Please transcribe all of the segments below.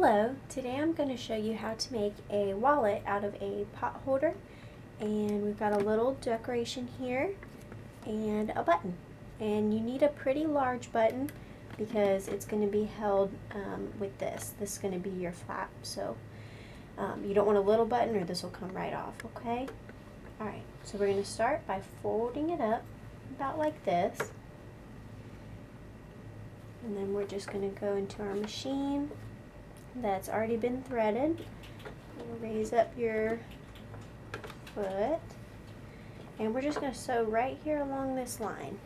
Hello, today I'm going to show you how to make a wallet out of a pot holder, and we've got a little decoration here and a button, and you need a pretty large button because it's going to be held with this. This is going to be your flap, so you don't want a little button or this will come right off, okay? Alright, so we're going to start by folding it up about like this, and then we're just going to go into our machine that's already been threaded. Raise up your foot, and we're just going to sew right here along this line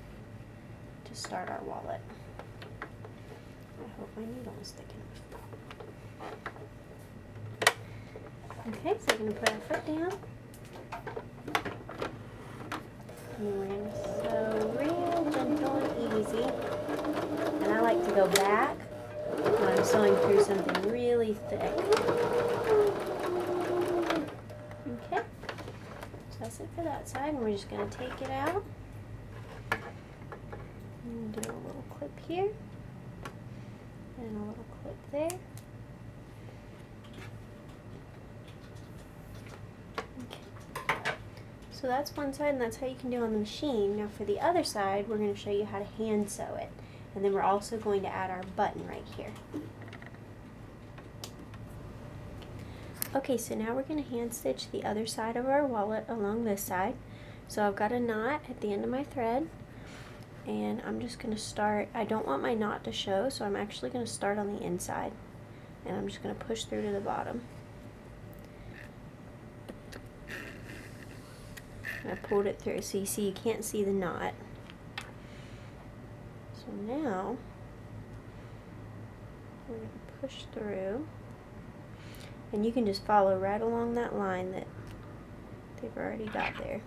to start our wallet. I hope my needle is thick enough. Okay, so we're going to put our foot down, and we're going to sew real gentle and easy, and I like to go back when I'm sewing through something really thick. Okay, so that's it for that side, and we're just going to take it out and do a little clip here and a little clip there. Okay. So that's one side, and that's how you can do it on the machine. Now for the other side, we're going to show you how to hand sew it. And then we're also going to add our button right here. Okay, so now we're going to hand stitch the other side of our wallet along this side. So I've got a knot at the end of my thread, and I'm just going to start. I don't want my knot to show, so I'm actually going to start on the inside, and I'm just going to push through to the bottom. And I pulled it through, so you see you can't see the knot. So now we're going to push through, and you can just follow right along that line that they've already got there.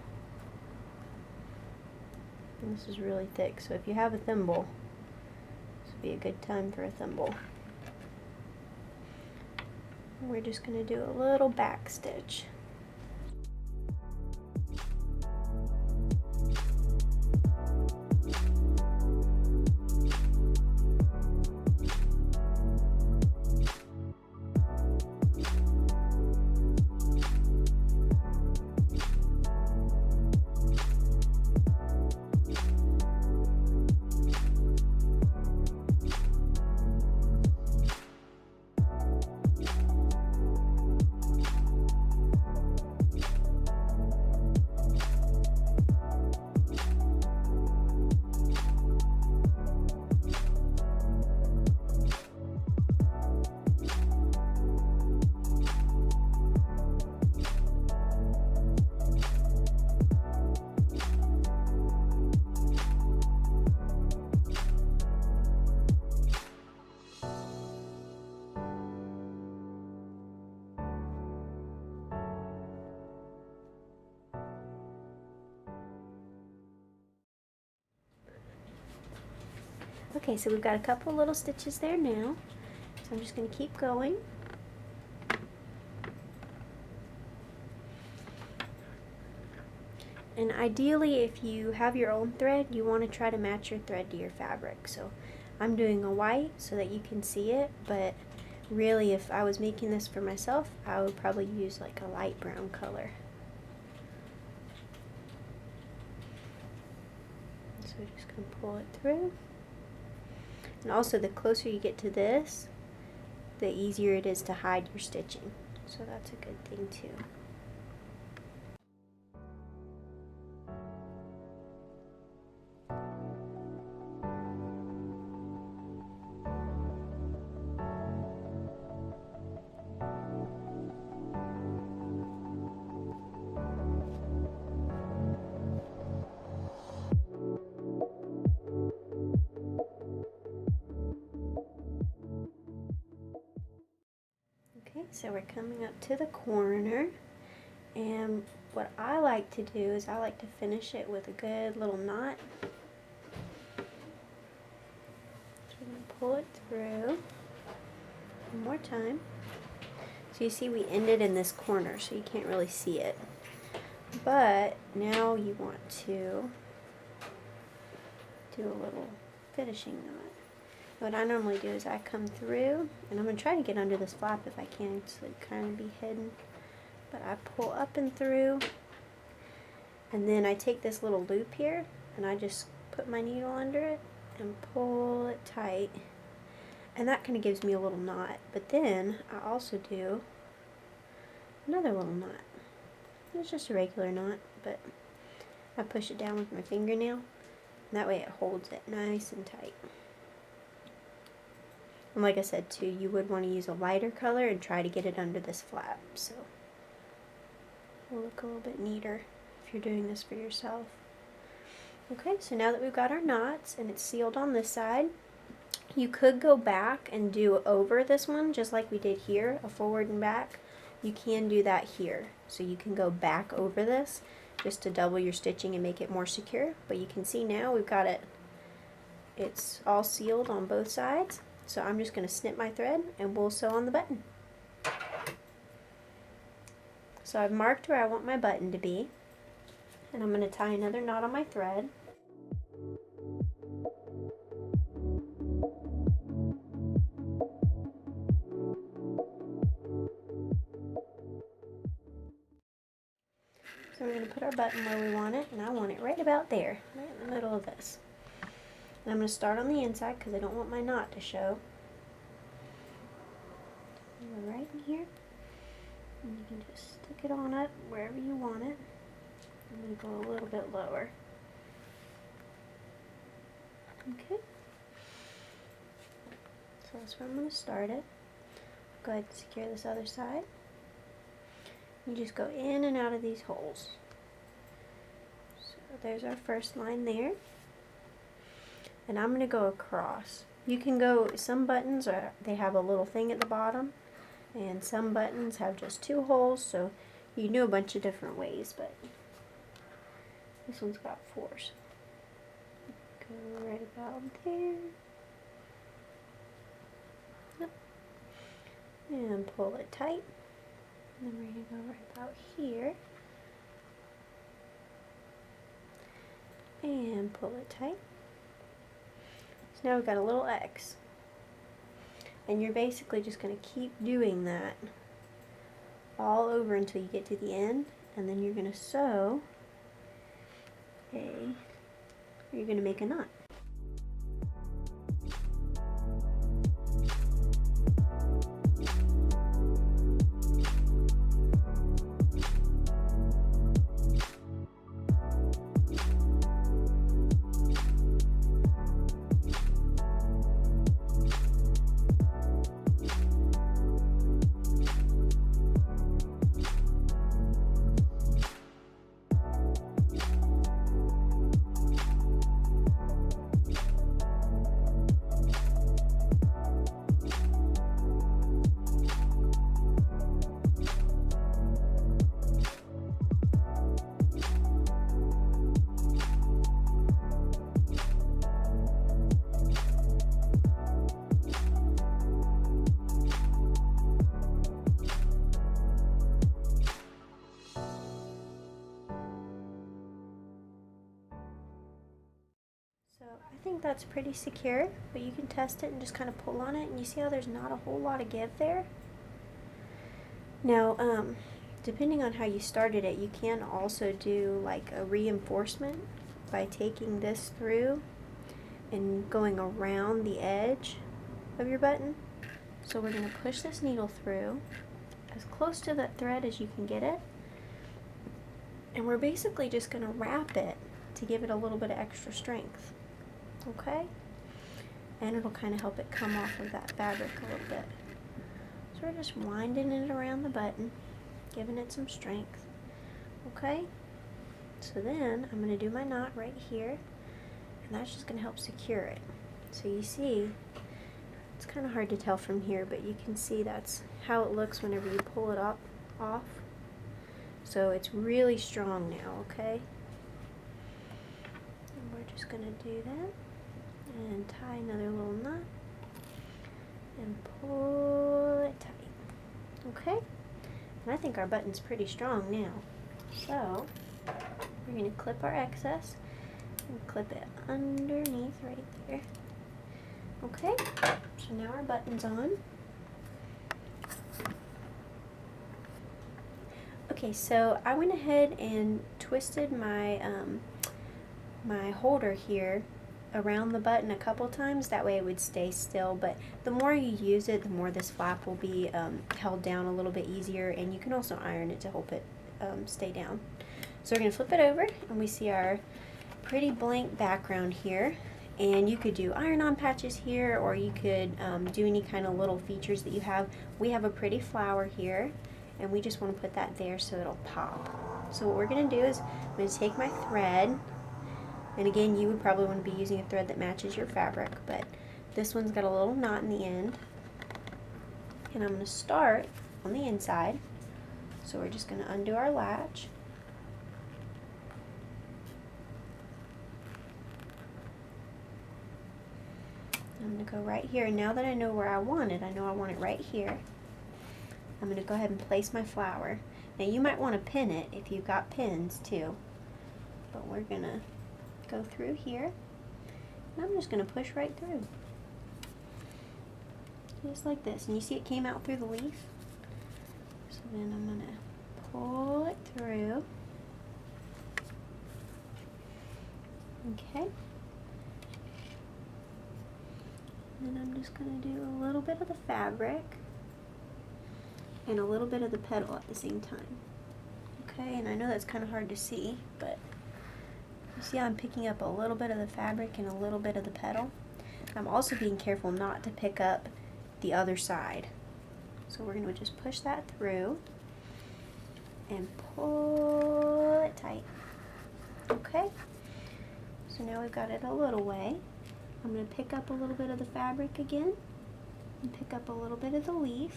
And this is really thick, so if you have a thimble, this would be a good time for a thimble. And we're just going to do a little back stitch. Okay, so we've got a couple little stitches there now, so I'm just going to keep going. And ideally, if you have your own thread, you want to try to match your thread to your fabric. So I'm doing a white so that you can see it, but really if I was making this for myself, I would probably use like a light brown color. So we're just going to pull it through. And also, the closer you get to this, the easier it is to hide your stitching. So that's a good thing too. Okay, so we're coming up to the corner, and what I like to do is I like to finish it with a good little knot. So we're going to pull it through one more time. So you see we ended in this corner, so you can't really see it. But now you want to do a little finishing knot. what I normally do is I come through, and I'm going to try to get under this flap if I can, so it kind of be hidden. But I pull up and through, and then I take this little loop here, and I just put my needle under it and pull it tight. And that kind of gives me a little knot. But then I also do another little knot. It's just a regular knot, but I push it down with my fingernail. And that way it holds it nice and tight. And like I said too, you would want to use a lighter color and try to get it under this flap, so it'll look a little bit neater if you're doing this for yourself. Okay, so now that we've got our knots and it's sealed on this side, you could go back and do over this one just like we did here, a forward and back. You can do that here, so you can go back over this just to double your stitching and make it more secure. But you can see now we've got it's all sealed on both sides. So I'm just going to snip my thread and we'll sew on the button. So I've marked where I want my button to be, and I'm going to tie another knot on my thread. So we're going to put our button where we want it, and I want it right about there, right in the middle of this. And I'm going to start on the inside because I don't want my knot to show. Go right in here, and you can just stick it on up wherever you want it. I'm going to go a little bit lower. Okay. So that's where I'm going to start it. Go ahead and secure this other side. You just go in and out of these holes. So there's our first line there. And I'm going to go across. You can go, some buttons they have a little thing at the bottom, and some buttons have just 2 holes, so you can do a bunch of different ways, but this one's got 4. So go right about there. Yep. And pull it tight. And then we're going to go right about here. And pull it tight. So now we've got a little X. And you're basically just going to keep doing that all over until you get to the end, and then you're going to sew you're going to make a knot. So I think that's pretty secure, but you can test it and just kind of pull on it, and you see how there's not a whole lot of give there? Now, depending on how you started it, you can also do like a reinforcement by taking this through and going around the edge of your button. So we're going to push this needle through as close to that thread as you can get it, and we're basically just going to wrap it to give it a little bit of extra strength. Okay? And it'll kind of help it come off of that fabric a little bit. So we're just winding it around the button, giving it some strength. Okay? So then I'm going to do my knot right here, and that's just going to help secure it. So you see, it's kind of hard to tell from here, but you can see that's how it looks whenever you pull it off. So it's really strong now, okay? And we're just going to do that and tie another little knot and pull it tight. Okay? And I think our button's pretty strong now. So we're going to clip our excess and clip it underneath right there. Okay, so now our button's on. Okay, so I went ahead and twisted my my holder here around the button a couple times. That way it would stay still, but the more you use it, the more this flap will be held down a little bit easier, and you can also iron it to help it stay down. So we're going to flip it over, and we see our pretty blank background here. And you could do iron-on patches here, or you could do any kind of little features that you have. We have a pretty flower here, and we just want to put that there so it'll pop. So what we're going to do is I'm going to take my thread, and again, you would probably want to be using a thread that matches your fabric, but this one's got a little knot in the end. And I'm going to start on the inside. So we're just going to undo our latch. I'm going to go right here, and now that I know where I want it, I know I want it right here. I'm going to go ahead and place my flower. Now you might want to pin it if you've got pins too, but we're going to go through here, and I'm just going to push right through. Just like this, and you see it came out through the leaf. So then I'm going to pull it through. Okay. And I'm just going to do a little bit of the fabric and a little bit of the petal at the same time. Okay, and I know that's kind of hard to see, but you see how I'm picking up a little bit of the fabric and a little bit of the petal? I'm also being careful not to pick up the other side. So we're going to just push that through and pull it tight. Okay, so now we've got it a little way. I'm going to pick up a little bit of the fabric again and pick up a little bit of the leaf.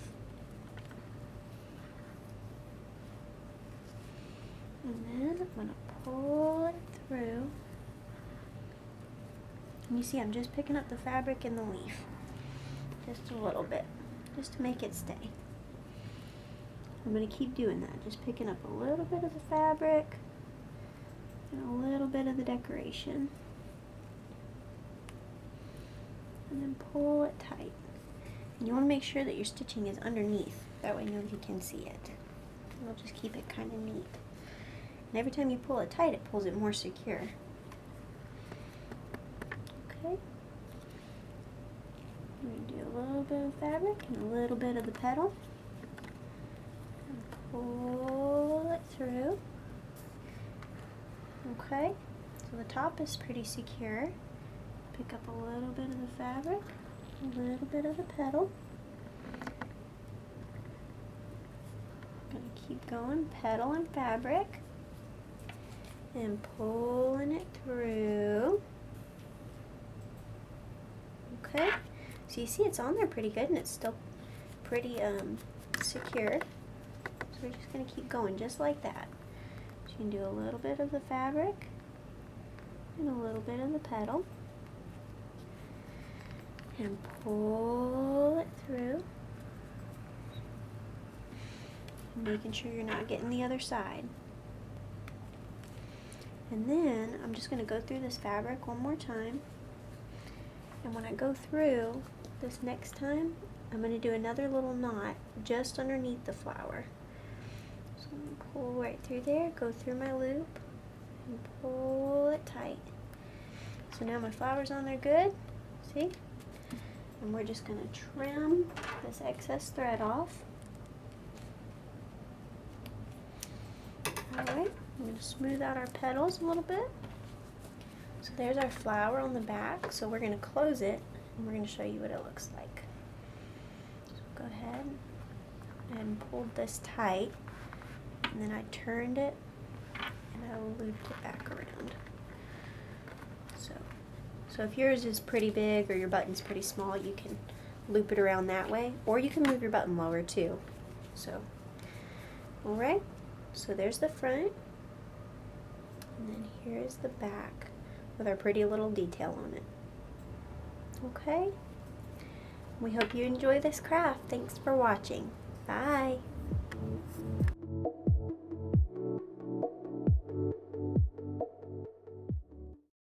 And then I'm going to pull it through. And you see I'm just picking up the fabric and the leaf. Just a little bit, just to make it stay. I'm going to keep doing that, just picking up a little bit of the fabric and a little bit of the decoration. And then pull it tight. And you want to make sure that your stitching is underneath. That way nobody can see it. It'll just keep it kind of neat. And every time you pull it tight, it pulls it more secure. Okay. I'm going to do a little bit of fabric and a little bit of the petal. And pull it through. Okay. So the top is pretty secure. Pick up a little bit of the fabric, a little bit of the petal. I'm going to keep going, petal and fabric, and pulling it through. Okay, so you see it's on there pretty good, and it's still pretty secure. So we're just going to keep going just like that. So you can do a little bit of the fabric and a little bit of the petal. And pull it through, making sure you're not getting the other side. And then I'm just going to go through this fabric one more time, and when I go through this next time, I'm going to do another little knot just underneath the flower. So I'm going to pull right through there, go through my loop, and pull it tight. So now my flower's on there good, see? And we're just going to trim this excess thread off. Alright, I'm going to smooth out our petals a little bit. So there's our flower on the back. So we're going to close it, and we're going to show you what it looks like. So go ahead and pulled this tight, and then I turned it, and I looped it back around. So if yours is pretty big or your button's pretty small, you can loop it around that way, or you can move your button lower too. So, alright, so there's the front, and then here's the back with our pretty little detail on it. Okay, we hope you enjoy this craft. Thanks for watching. Bye.